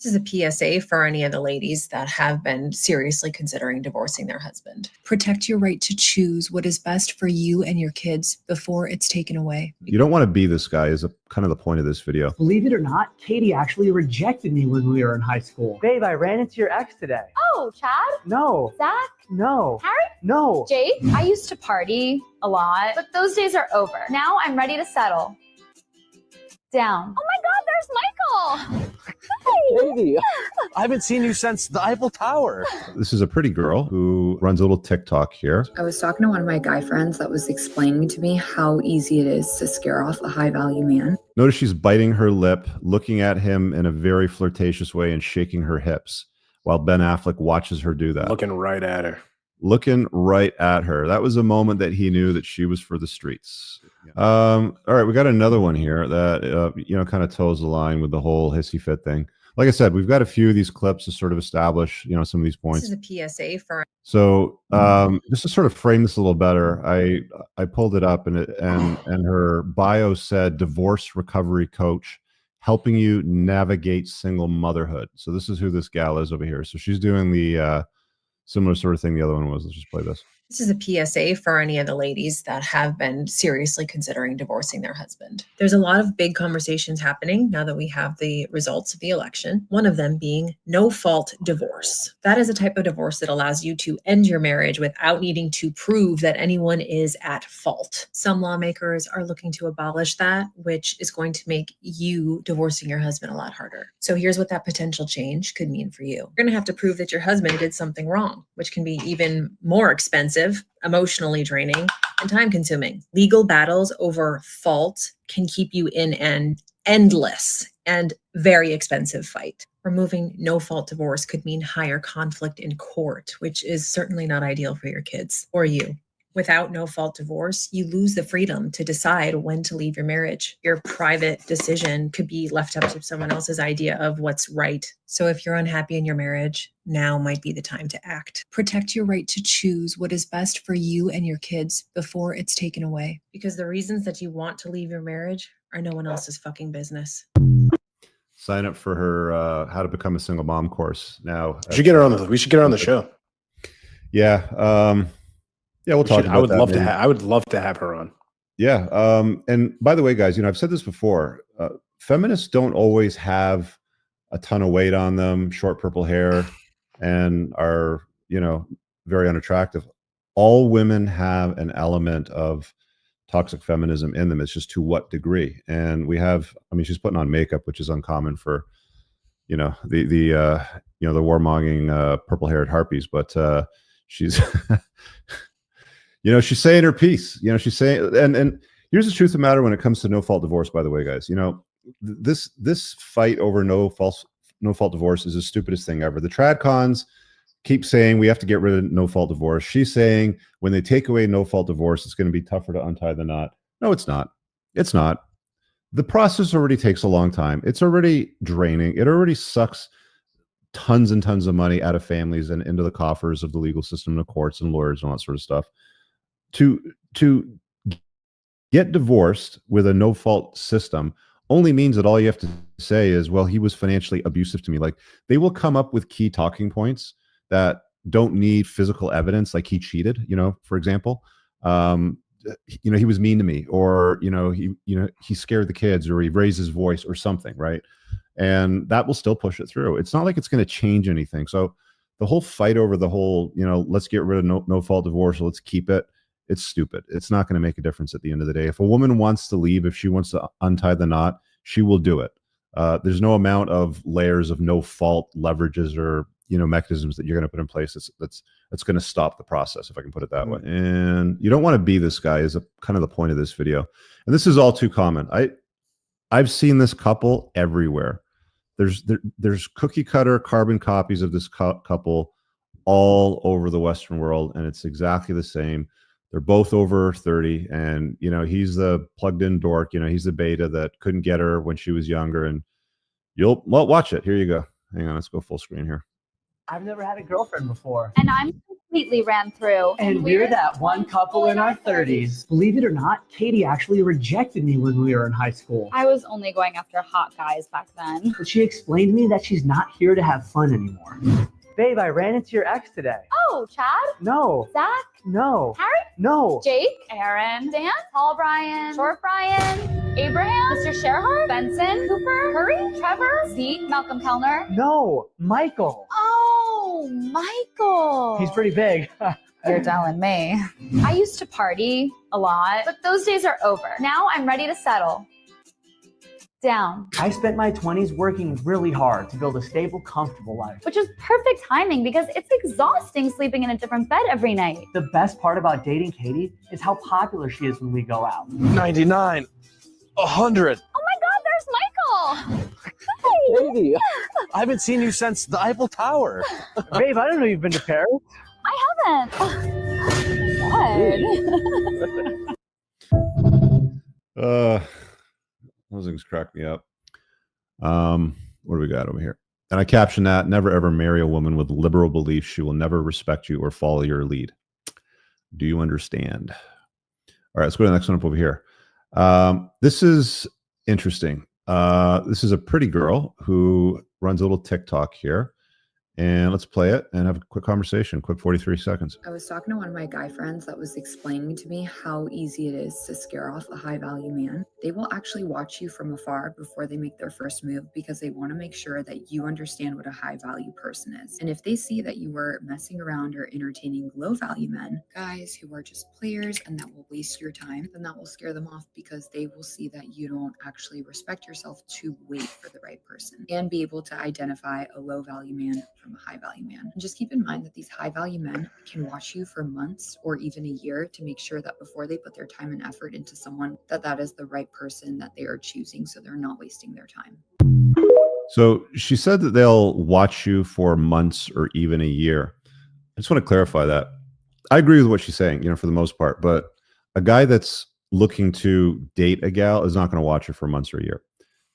This is a PSA for any of the ladies that have been seriously considering divorcing their husband. Protect your right to choose what is best for you and your kids before it's taken away. You don't want to be this guy is kind of the point of this video. Believe it or not, Katie actually rejected me when we were in high school. Babe, I ran into your ex today. Oh, Chad? No. Zach? No. Harry? No. Jake? I used to party a lot, but those days are over. Now I'm ready to settle down. Oh my God, there's Michael. Baby, I haven't seen you since the Eiffel Tower. This is a pretty girl who runs a little TikTok here. I was talking to one of my guy friends that was explaining to me how easy it is to scare off a high-value man. Notice she's biting her lip, looking at him in a very flirtatious way and shaking her hips while Ben Affleck watches her do that. Looking right at her. Looking right at her. That was a moment that he knew that she was for the streets. All right, we got another one here that, kind of toes the line with the whole hissy fit thing. Like I said, we've got a few of these clips to sort of establish, some of these points. This is a PSA for. So just to sort of frame this a little better, I pulled it up and her bio said divorce recovery coach, helping you navigate single motherhood. So this is who this gal is over here. So she's doing the similar sort of thing the other one was. Let's just play this. This is a PSA for any of the ladies that have been seriously considering divorcing their husband. There's a lot of big conversations happening now that we have the results of the election, one of them being no-fault divorce. That is a type of divorce that allows you to end your marriage without needing to prove that anyone is at fault. Some lawmakers are looking to abolish that, which is going to make you divorcing your husband a lot harder. So here's what that potential change could mean for you. You're going to have to prove that your husband did something wrong, which can be even more expensive, emotionally draining, and time consuming. Legal battles over fault can keep you in an endless and very expensive fight. Removing no-fault divorce could mean higher conflict in court, which is certainly not ideal for your kids or you. Without no-fault divorce, you lose the freedom to decide when to leave your marriage. Your private decision could be left up to someone else's idea of what's right. So if you're unhappy in your marriage, now might be the time to act. Protect your right to choose what is best for you and your kids before it's taken away. Because the reasons that you want to leave your marriage are no one else's fucking business. Sign up for her how to become a single mom course now. We should get her on the show. Yeah. Yeah, we'll talk about I would that. I would love to have her on. Yeah. And by the way, guys, I've said this before. Feminists don't always have a ton of weight on them, short purple hair, and are, very unattractive. All women have an element of toxic feminism in them. It's just to what degree. And she's putting on makeup, which is uncommon for, the warmonging purple haired harpies, but she's she's saying her piece. She's saying, and here's the truth of the matter when it comes to no-fault divorce, by the way, guys. This fight over no-fault divorce is the stupidest thing ever. The tradcons keep saying we have to get rid of no-fault divorce. She's saying when they take away no-fault divorce, it's going to be tougher to untie the knot. No, it's not. It's not. The process already takes a long time. It's already draining. It already sucks tons and tons of money out of families and into the coffers of the legal system, the courts and lawyers and all that sort of stuff. To get divorced with a no-fault system only means that all you have to say is, well, he was financially abusive to me. Like, they will come up with key talking points that don't need physical evidence, like he cheated, for example. He was mean to me, or he scared the kids, or he raised his voice or something, right? And that will still push it through. It's not like it's going to change anything. So the whole fight over the whole, let's get rid of no-fault divorce, let's keep it. It's stupid. It's not going to make a difference at the end of the day. If a woman wants to leave, if she wants to untie the knot, she will do it. There's no amount of layers of no fault leverages or mechanisms that you're going to put in place that's going to stop the process, if I can put it that way. And you don't want to be this guy is kind of the point of this video. And this is all too common. I've seen this couple everywhere. There's cookie cutter carbon copies of this couple all over the Western world, and it's exactly the same. They're both over 30, and he's the plugged in dork. He's the beta that couldn't get her when she was younger. And watch it. Here you go. Hang on, let's go full screen here. I've never had a girlfriend before. And I'm completely ran through. And we're that one couple in our 30s. Believe it or not, Katie actually rejected me when we were in high school. I was only going after hot guys back then. But she explained to me that she's not here to have fun anymore. Babe, I ran into your ex today. Oh, Chad? No. Zach? No. Harry? No. Jake? Aaron? Dan? Tall Brian? Short Brian? Abraham? Mr. Sherhart? Benson? Cooper? Curry? Trevor? Zeke? Malcolm Kellner? No. Michael. Oh, Michael. He's pretty big. You're telling me. I used to party a lot, but those days are over. Now I'm ready to settle down. I spent my 20s working really hard to build a stable, comfortable life. Which is perfect timing because it's exhausting sleeping in a different bed every night. The best part about dating Katie is how popular she is when we go out. 99, 100. Oh my God, there's Michael. Hey. Katie, I haven't seen you since the Eiffel Tower. Babe, I don't know you've been to Paris. I haven't. God. Those things crack me up. What do we got over here? And I captioned that: never ever marry a woman with liberal beliefs. She will never respect you or follow your lead. Do you understand? All right, let's go to the next one up over here. This is interesting. This is a pretty girl who runs a little TikTok here. And let's play it and have a quick conversation. Quick 43 seconds. I was talking to one of my guy friends that was explaining to me how easy it is to scare off a high value man. They will actually watch you from afar before they make their first move because they want to make sure that you understand what a high value person is. And if they see that you were messing around or entertaining low value men, guys who are just players and that will waste your time, then that will scare them off because they will see that you don't actually respect yourself to wait for the right person and be able to identify a low value man from a high value man. And just keep in mind that these high value men can watch you for months or even a year to make sure that before they put their time and effort into someone, that is the right person that they are choosing, so they're not wasting their time. So she said that they'll watch you for months or even a year. I just want to clarify that. I agree with what she's saying, for the most part, but a guy that's looking to date a gal is not going to watch her for months or a year.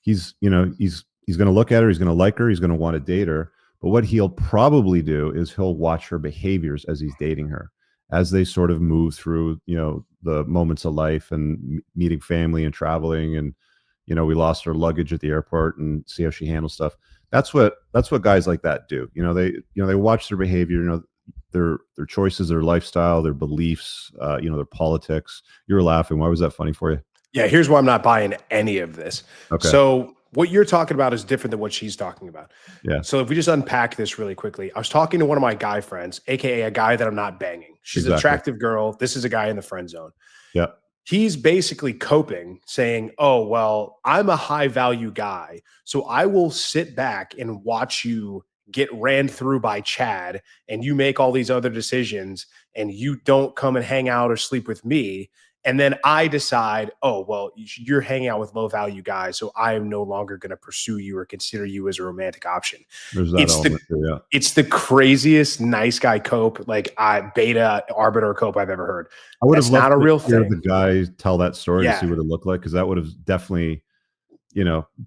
He's going to look at her, he's going to like her, he's going to want to date her. But what he'll probably do is he'll watch her behaviors as he's dating her, as they sort of move through, the moments of life and meeting family and traveling. And, we lost our luggage at the airport and see how she handles stuff. That's what guys like that do. They watch their behavior, their choices, their lifestyle, their beliefs, their politics. You were laughing. Why was that funny for you? Yeah, here's why I'm not buying any of this. Okay. So what you're talking about is different than what she's talking about. Yeah. So if we just unpack this really quickly, I was talking to one of my guy friends, AKA a guy that I'm not banging. She's an attractive girl. This is a guy in the friend zone. Yeah. He's basically coping, saying, oh, well, I'm a high value guy, so I will sit back and watch you get ran through by Chad and you make all these other decisions and you don't come and hang out or sleep with me. And then I decide, oh, well, you're hanging out with low value guys, so I am no longer going to pursue you or consider you as a romantic option. There's that element too, yeah. It's the craziest nice guy cope, like beta arbiter cope I've ever heard. I would have loved not a real to hear thing. the guy tell that story Yeah. to see what it looked like, because that would have definitely,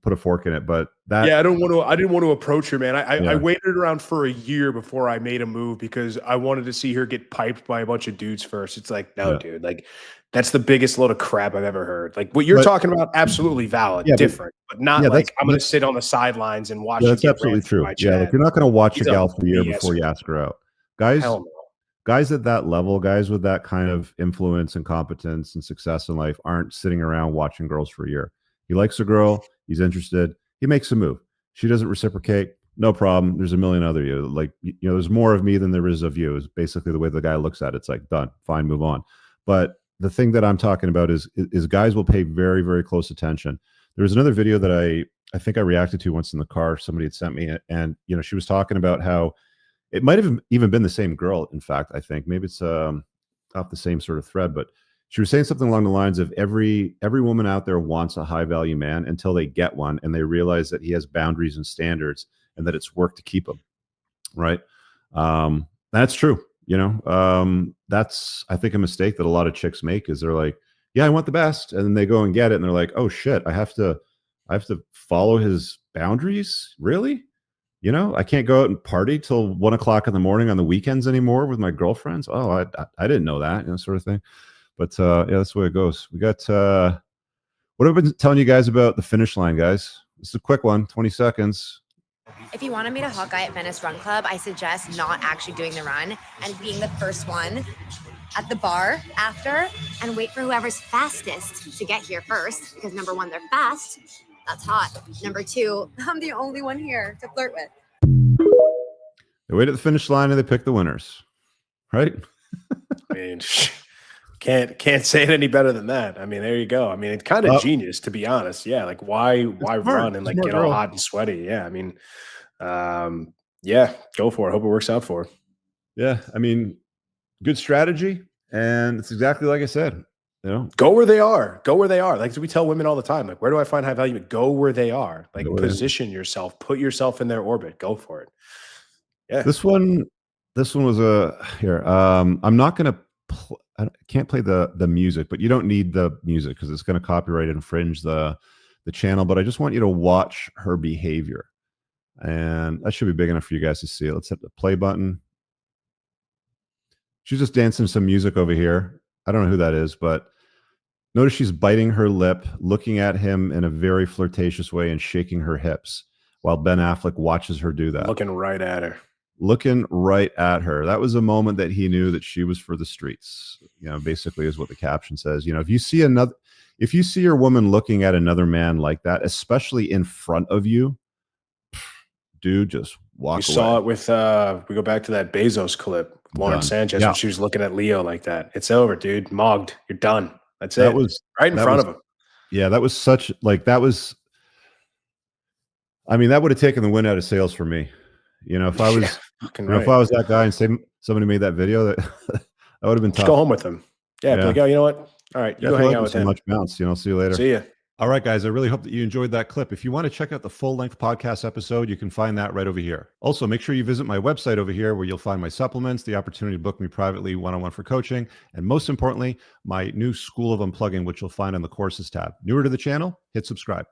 put a fork in it. But that, I didn't want to approach her, man. I waited around for a year before I made a move because I wanted to see her get piped by a bunch of dudes first. It's like, no, dude, like that's the biggest load of crap I've ever heard. Like what you're talking about, absolutely valid, different, but not like I'm going to sit on the sidelines and watch. Yeah, that's absolutely true. Yeah, like you're not going to watch a gal for a year before you ask her out. Guys at that level, guys with that kind of influence and competence and success in life aren't sitting around watching girls for a year. He likes a girl, he's interested, he makes a move. She doesn't reciprocate, no problem. There's a million other you. Like, there's more of me than there is of you, is basically the way the guy looks at it. It's like, done, fine, move on. But the thing that I'm talking about is guys will pay very, very close attention. There was another video that I think I reacted to once in the car. Somebody had sent me, and she was talking about how it might have even been the same girl. In fact, I think maybe it's off the same sort of thread, but she was saying something along the lines of every woman out there wants a high value man until they get one and they realize that he has boundaries and standards and that it's work to keep him. Right. That's true. That's, I think, a mistake that a lot of chicks make is they're like, yeah, I want the best. And then they go and get it. And they're like, oh shit, I have to follow his boundaries. Really? You know, I can't go out and party till 1 o'clock in the morning on the weekends anymore with my girlfriends. Oh, I didn't know that, sort of thing. But yeah, that's the way it goes. We got what have I been telling you guys about the finish line, guys? This is a quick one, 20 seconds. If you want to meet a hot guy at Venice Run Club, I suggest not actually doing the run and being the first one at the bar after and wait for whoever's fastest to get here first. Because number one, they're fast. That's hot. Number two, I'm the only one here to flirt with. They wait at the finish line and they pick the winners, right? I mean, can't say it any better than that. I mean, there you go. I mean, it's kind of genius, to be honest. Yeah, like why run and like get all hot and sweaty? Yeah, I mean, yeah, go for it. Hope it works out for her. Yeah, I mean, good strategy, and it's exactly like I said. You know, go where they are. Go where they are. Like we tell women all the time, like, where do I find high value? Go where they are. Like, position yourself, put yourself in their orbit. Go for it. Yeah. This one was here. I'm not going to. I can't play the music, but you don't need the music because it's going to copyright infringe the channel. But I just want you to watch her behavior, and that should be big enough for you guys to see. Let's hit the play button. She's just dancing some music over here. I don't know who that is, but notice she's biting her lip, looking at him in a very flirtatious way and shaking her hips while Ben Affleck watches her do that. Looking right at her. That was a moment that he knew that she was for the streets. You know, basically is what the caption says. You know, if you see your woman looking at another man like that, especially in front of you, dude, just walk away. We saw it with we go back to that Bezos clip. Lauren Sanchez, when she was looking at Leo like that. It's over, dude. Mogged. You're done. That's it. That was right in front of him. Yeah, that was such that was. I mean, that would have taken the wind out of sails for me. You know, if I was, if I was that guy and somebody made that video, that would have been tough. Just go home with him. Yeah, be like, oh, you know what? All right, you go hang out with him. Much bounce. You know, see you later. See ya. All right, guys, I really hope that you enjoyed that clip. If you want to check out the full-length podcast episode, you can find that right over here. Also, make sure you visit my website over here where you'll find my supplements, the opportunity to book me privately one-on-one for coaching, and most importantly, my new School of Unplugging, which you'll find on the Courses tab. Newer to the channel, hit subscribe.